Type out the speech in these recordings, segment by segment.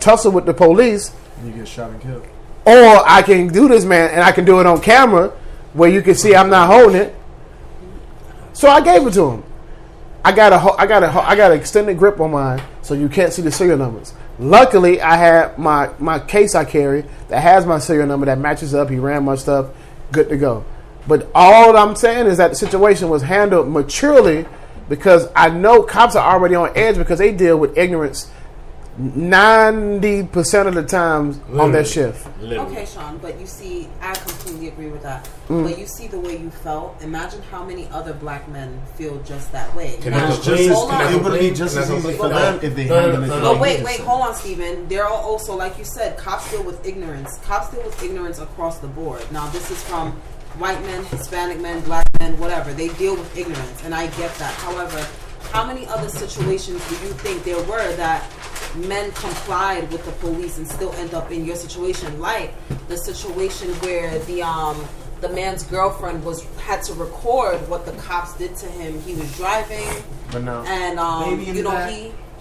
tussle with the police. You get shot and killed. Or I can do this, man, and I can do it on camera where you can see I'm not holding it. So I gave it to him. I got an extended grip on mine, so you can't see the serial numbers. Luckily, I had my case I carry that has my serial number that matches up. He ran my stuff, good to go. But all I'm saying is that the situation was handled maturely because I know cops are already on edge because they deal with ignorance 90% of the time on their shift. Literally. Okay, Sean, but you see, I completely agree with that. But you see the way you felt. Imagine how many other black men feel just that way. It would be just as easy for them if they handle it. But wait, hold on, Steven. There are also, like you said, cops deal with ignorance. Cops deal with ignorance across the board. Now, this is from white men, Hispanic men, black men, whatever. They deal with ignorance, and I get that. However, how many other situations do you think there were that men complied with the police and still end up in your situation? Like the situation where the man's girlfriend had to record what the cops did to him. He was driving, and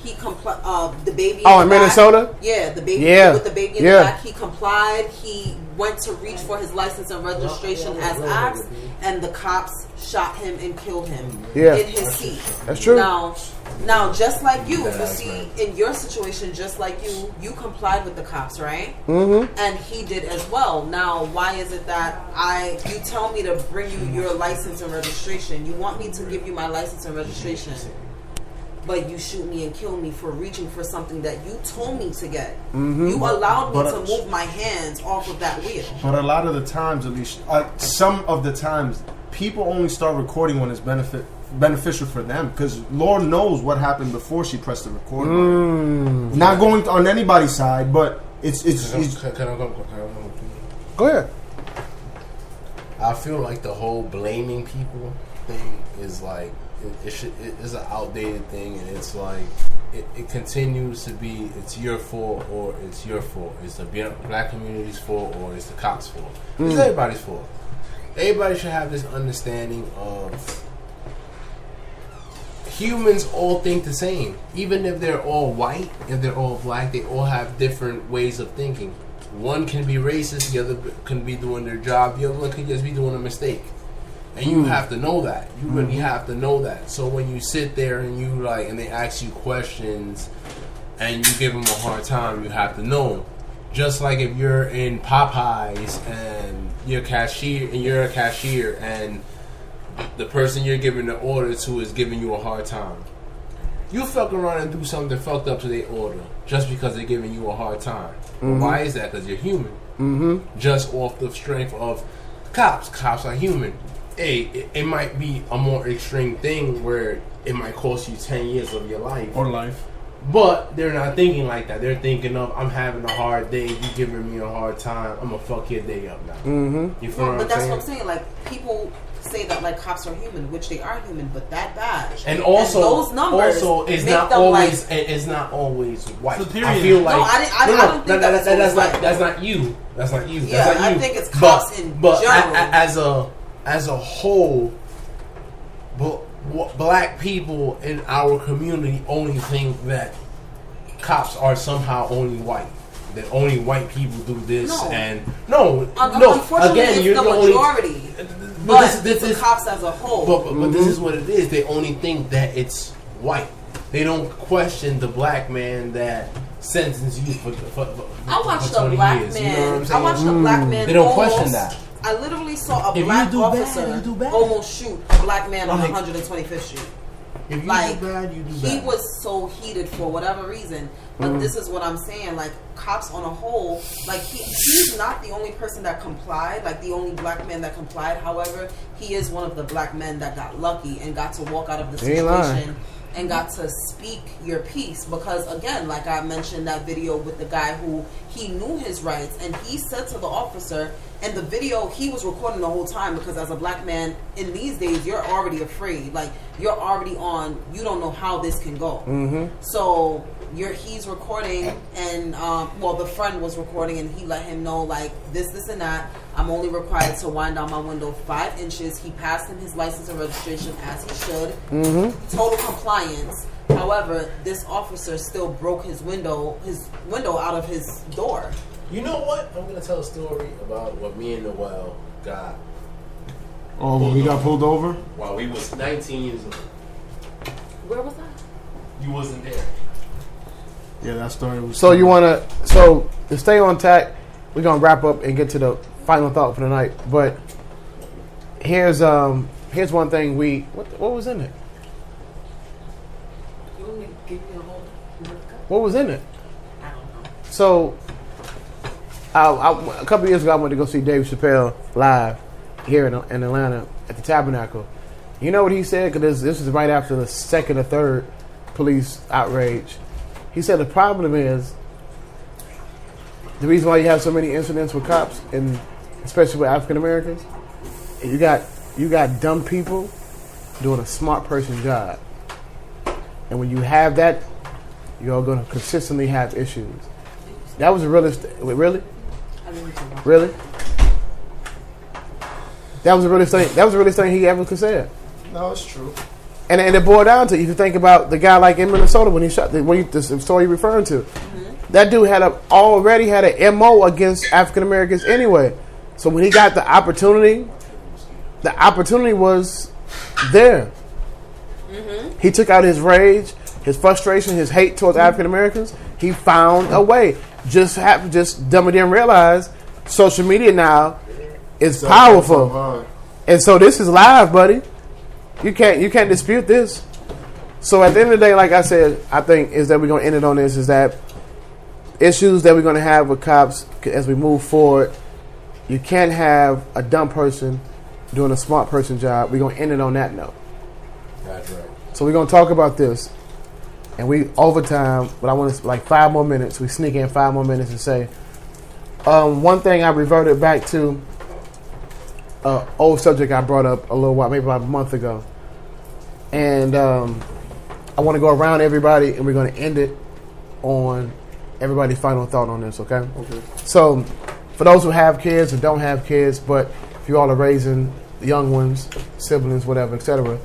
he complied. The baby. Oh, in Minnesota. Yeah, the baby with the baby in the back. He complied. He went to reach for his license and registration as asked, and the cops shot him and killed him in his seat. That's true. Now, just like you see, in your situation, just like you complied with the cops, right? Mm-hmm. And he did as well. Now, why is it that you tell me to bring you your license and registration? You want me to give you my license and registration, but you shoot me and kill me for reaching for something that you told me to get. Mm-hmm. You allowed me to move my hands off of that wheel. But a lot of the times, at least, some of the times, people only start recording when it's beneficial for them, because Lord knows what happened before she pressed the record button. Not going on anybody's side, but it's Go ahead. I feel like the whole blaming people thing is like it is an outdated thing, and it's like it continues to be it's your fault or it's your fault. It's the black community's fault or it's the cops' fault. It's everybody's fault. Everybody should have this understanding of humans all think the same. Even if they're all white, if they're all black, they all have different ways of thinking. One can be racist, the other can be doing their job, the other one can just be doing a mistake. And you have to know that. You really have to know that. So when you sit there and and they ask you questions and you give them a hard time, you have to know them. Just like if you're in Popeyes and you're a cashier and the person you're giving the order to is giving you a hard time. You fuck around and do something fucked up to their order just because they're giving you a hard time. Mm-hmm. Why is that? Because you're human. Mm-hmm. Just off the strength of cops. Cops are human. Hey, it might be a more extreme thing where it might cost you 10 years of your life. Or life. But they're not thinking like that. They're thinking of, I'm having a hard day, you giving me a hard time, I'm going to fuck your day up now. Mm-hmm. You feel what I'm saying? But that's what I'm saying. Like, people say that like cops are human, which they are human, but that badge and also those numbers is not always it's not always white. I feel like I don't think that's not you. That's not you. Yeah, that's not you. I think it's cops in general. As a whole, black people in our community only think that cops are somehow only white. That only white people do this again, you're the majority. But this is cops as a whole. But this is what it is. They only think that it's white. They don't question the black man that sentenced you for I watched for 20 a black years. man. You know what I'm saying? I watched a black man. They don't question that. I literally saw a black officer almost shoot a black man on 125th Street. If you like, do bad, you do bad. He was so heated for whatever reason. But this is what I'm saying. Like, cops on a whole, like, he's not the only person that complied, like, the only black man that complied. However, he is one of the black men that got lucky and got to walk out of the situation and got to speak your piece. Because, again, like I mentioned that video with the guy who he knew his rights, and he said to the officer, and the video, he was recording the whole time, because as a black man in these days, you're already afraid. Like, you're already on, you don't know how this can go. Mm-hmm. So he's recording, and the friend was recording, and he let him know, like, this and that. I'm only required to wind down my window 5 inches. He passed him his license and registration as he should. Mm-hmm. Total compliance. However, However, this officer still broke his window out of his door. You know what? I'm gonna tell a story about what me and Noel got. Oh, when we got pulled over? While we was 19 years old. Where was that? You wasn't there. Yeah, that story was... So you want to... So, to stay on track, we're going to wrap up and get to the final thought for the night. But here's one thing we... What was in it? You want me to give you a whole What was in it? I don't know. So, a couple years ago, I went to go see Dave Chappelle live here in Atlanta at the Tabernacle. You know what he said? Because this is right after the second or third police outrage. He said the problem is the reason why you have so many incidents with cops, and especially with African Americans, you got dumb people doing a smart person job, and when you have that, you're going to consistently have issues. That was the realest. Really? Really? That was the realest thing. That was the realest thing he ever could say. No, it's true. And it boiled down to, if you think about the guy like in Minnesota when he shot the story you're referring to, that dude already had an MO against African Americans anyway. So when he got the opportunity was there. He took out his rage, his frustration, his hate towards African Americans. He found a way. Just dummy didn't realize social media now is powerful, and so this is live, buddy. You can't dispute this. So at the end of the day, like I said, I think is that we're gonna end it on this, is that issues that we're gonna have with cops as we move forward. You can't have a dumb person doing a smart person job. We're gonna end it on that note. That's right. So we're gonna talk about this, and we overtime, but I want to like 5 more minutes. We sneak in 5 more minutes and say one thing. I reverted back to old subject I brought up a little while, maybe about a month ago, and I want to go around everybody, and we're going to end it on everybody's final thought on this. Okay. So for those who have kids and don't have kids, but if you all are raising young ones, siblings, whatever, etc.,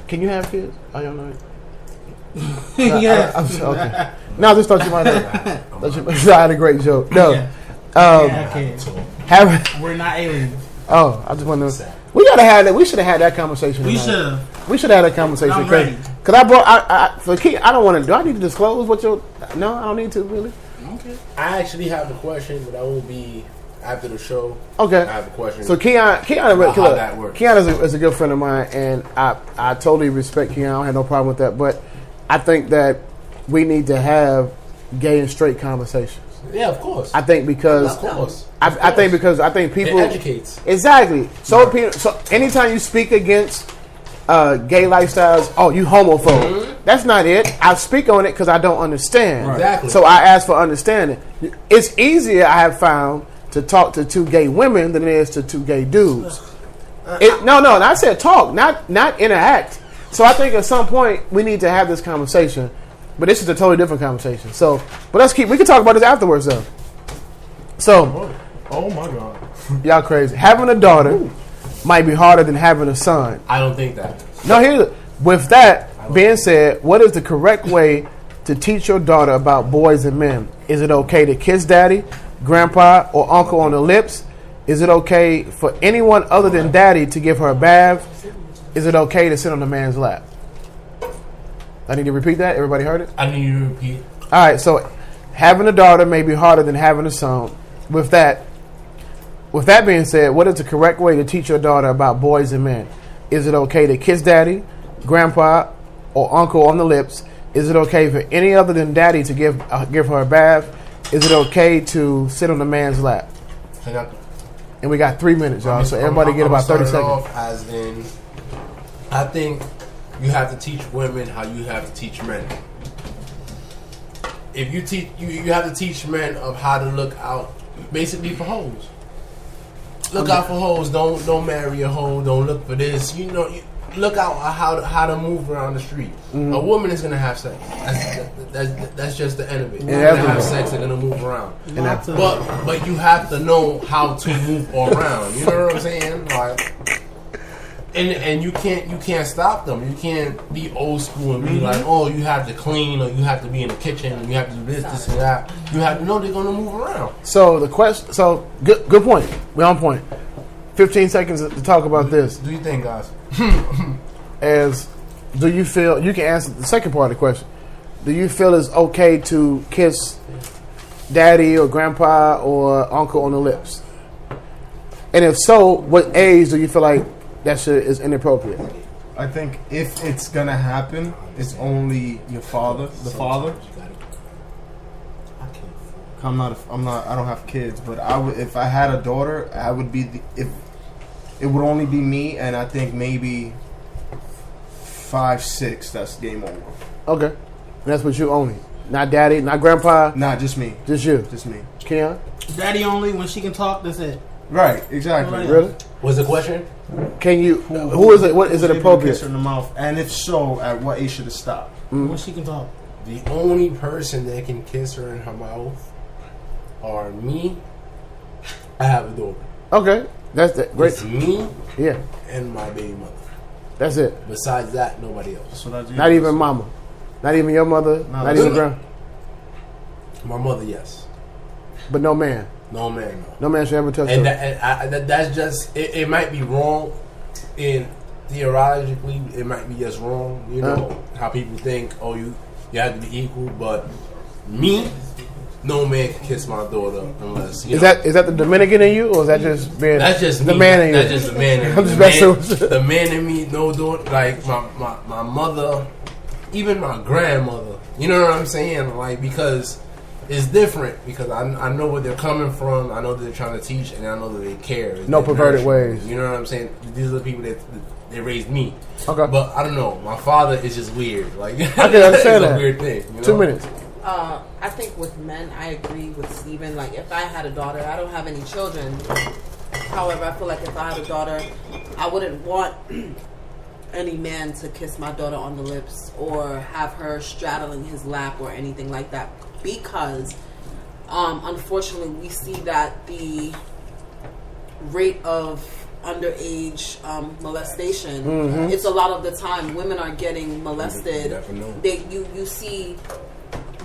can you have kids? I don't know. Yeah. Okay. No, I just thought you might have. I had a great joke. No. Yeah. Okay. Have, We're not aliens. oh, I just want to. We gotta have that. We should have had that conversation. We tonight. should have. We should have had that conversation. I'm ready. Cause I brought. For Key, I don't want to. Do I need to disclose what your? No, I don't need to really. Okay. I actually have a question, but that will be after the show. Okay. I have a question. So Keon, about how that works. Keon is a good friend of mine, and I totally respect Keon. I don't have no problem with that. But I think that we need to have gay and straight conversations. Yeah, of course. I think because Of course. I think people It educates. exactly. So so anytime you speak against gay lifestyles, oh, you homophobe. That's not it. I speak on it because I don't understand. Right. Exactly. So I ask for understanding. It's easier, I have found, to talk to 2 gay women than it is to 2 gay dudes. No, I said talk, not interact. So I think at some point we need to have this conversation. But this is a totally different conversation. So, but we can talk about this afterwards, though. So, Oh my God. y'all crazy. Having a daughter might be harder than having a son. I don't think that. No, with that being said, what is the correct way to teach your daughter about boys and men? Is it okay to kiss daddy, grandpa, or uncle on the lips? Is it okay for anyone other than daddy to give her a bath? Is it okay to sit on a man's lap? I need to repeat that. Everybody heard it? I need you to repeat. All right, so having a daughter may be harder than having a son. With that being said, what is the correct way to teach your daughter about boys and men? Is it okay to kiss daddy, grandpa, or uncle on the lips? Is it okay for any other than daddy to give her a bath? Is it okay to sit on a man's lap? And we got 3 minutes, y'all. So everybody get about 30 seconds. Off as in, I think you have to teach women how you have to teach men. If you teach, you have to teach men of how to look out, basically for hoes. Look out for hoes. Don't marry a hoe. Don't look for this. Look out how to move around the street. Mm-hmm. A woman is gonna have sex. That's just the end of it. Yeah, They're gonna have sex. They're gonna move around. But you have to know how to move around. You know what I'm saying? Like, And you can't stop them. You can't be old school and be like, oh, you have to clean or you have to be in the kitchen and you have to do this and that. You have to know they're gonna move around. So the question. So good point. We're on point. 15 seconds to talk about this. Do you think, guys? Do you feel you can answer the second part of the question? Do you feel it's okay to kiss daddy or grandpa or uncle on the lips? And if so, what age do you feel like that shit is inappropriate? I think if it's gonna happen, it's only your father, the father. I don't have kids, but if I had a daughter, I would be it would only be me, and I think maybe 5, 6. That's game over. Okay, and that's what you only, not daddy, not grandpa, Nah, just me. just you, Just me. Keon. Daddy only when she can talk. That's it. Right, exactly. Right. Really? What's the question? Can you? Who is it? What is it Able to appropriate? kiss her in the mouth, and if so, at what age should it stop? When she can talk. The only person that can kiss her in her mouth are me. I have a daughter. Okay, that's it. Great. It's me Yeah, and my baby mother. that's it. Besides that, nobody else. So that's Not even mama, not even your mother, No, not even no. grand, My mother, yes. but no man. No man, no. No man should ever touch And, her. that's just it might be wrong in theoretically it might be just wrong, you know, how people think, oh, you have to be equal, but me, no man can kiss my daughter unless you Is know. that the Dominican in you, or is that just being That's just the me. man in you? That's just the man in I'm me. just messing with you. The man in me, no daughter, like my mother, even my grandmother. You know what I'm saying? Like, because it's different, because I know where they're coming from. I know that they're trying to teach, and I know that they care. No They perverted nurture me. ways. You know what I'm saying? These are the people that they raised me. Okay. But I don't know. My father is just weird. Like, I can understand it's that. a weird thing. You know? 2 minutes. I think with men, I agree with Steven. Like, if I had a daughter, I don't have any children. However, I feel like if I had a daughter, I wouldn't want any man to kiss my daughter on the lips or have her straddling his lap or anything like that. Because, unfortunately, we see that the rate of underage molestation, it's a lot of the time women are getting molested. You see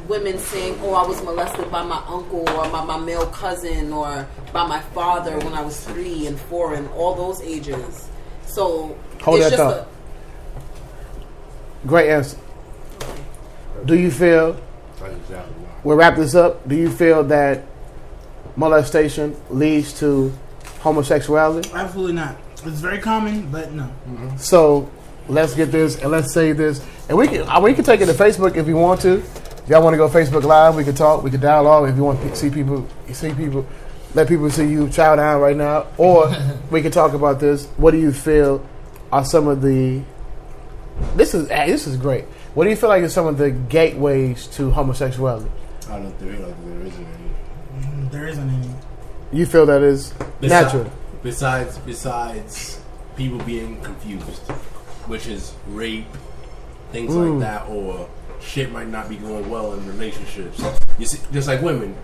women saying, oh, I was molested by my uncle or my male cousin or by my father when I was 3 and 4 and all those ages. So Hold it's that just thought. Great answer. Do you feel, we'll wrap this up, do you feel that molestation leads to homosexuality? Absolutely not. It's very common, but no. So let's get this and let's say this, and we can take it to Facebook if you want to. If y'all want to go Facebook Live, we can talk, we can dialogue. If you want to see people, let people see you chow down right now, or we can talk about this. What do you feel are some of the? This is great. What do you feel like is some of the gateways to homosexuality? I don't think there isn't any. There isn't any. You feel that is natural. Besides people being confused, which is rape, things like that, or shit might not be going well in relationships. You see, just like women,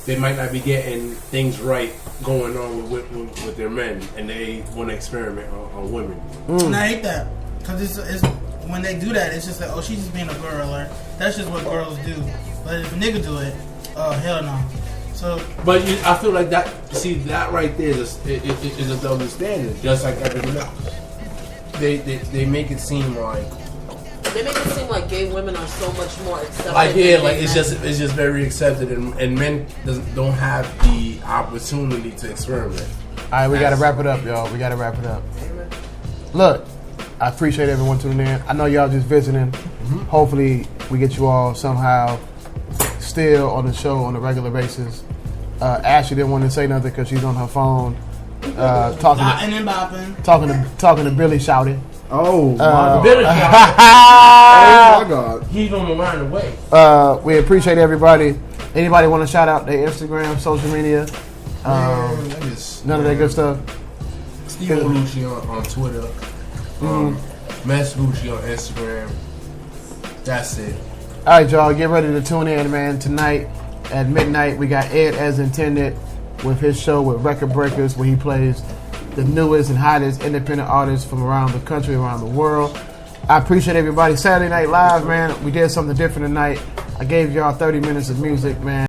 they might not be getting things right going on with their men, and they want to experiment on women. And I hate that because it's when they do that, it's just like, oh, she's just being a girl, or that's just what girls do. But if a nigga do it, oh hell no. So, but I feel like that. See, that right there is a double standard, just like everything else. They make it seem like. They make it seem like gay women are so much more accepted. Like than like gay it's men. just very accepted, and men don't have the opportunity to experiment. All right, we got to wrap it up, y'all. We got to wrap it up. Look, I appreciate everyone tuning in. I know y'all just visiting. Hopefully, we get you all somehow still on the show on a regular basis. Ashley didn't want to say nothing because she's on her phone talking and bopping. talking to Billy shouting. Oh my god! Billy, Oh my god! he's on the line away. We appreciate everybody. Anybody want to shout out their Instagram, social media? None of that good stuff. Steve Lucci on Twitter. Mess Lucci on Instagram. That's it. All right, y'all, get ready to tune in, man. Tonight at midnight, we got Ed As Intended with his show with Record Breakers, where he plays the newest and hottest independent artists from around the country, around the world. I appreciate everybody. Saturday Night Live, man. We did something different tonight. I gave y'all 30 minutes of music, man.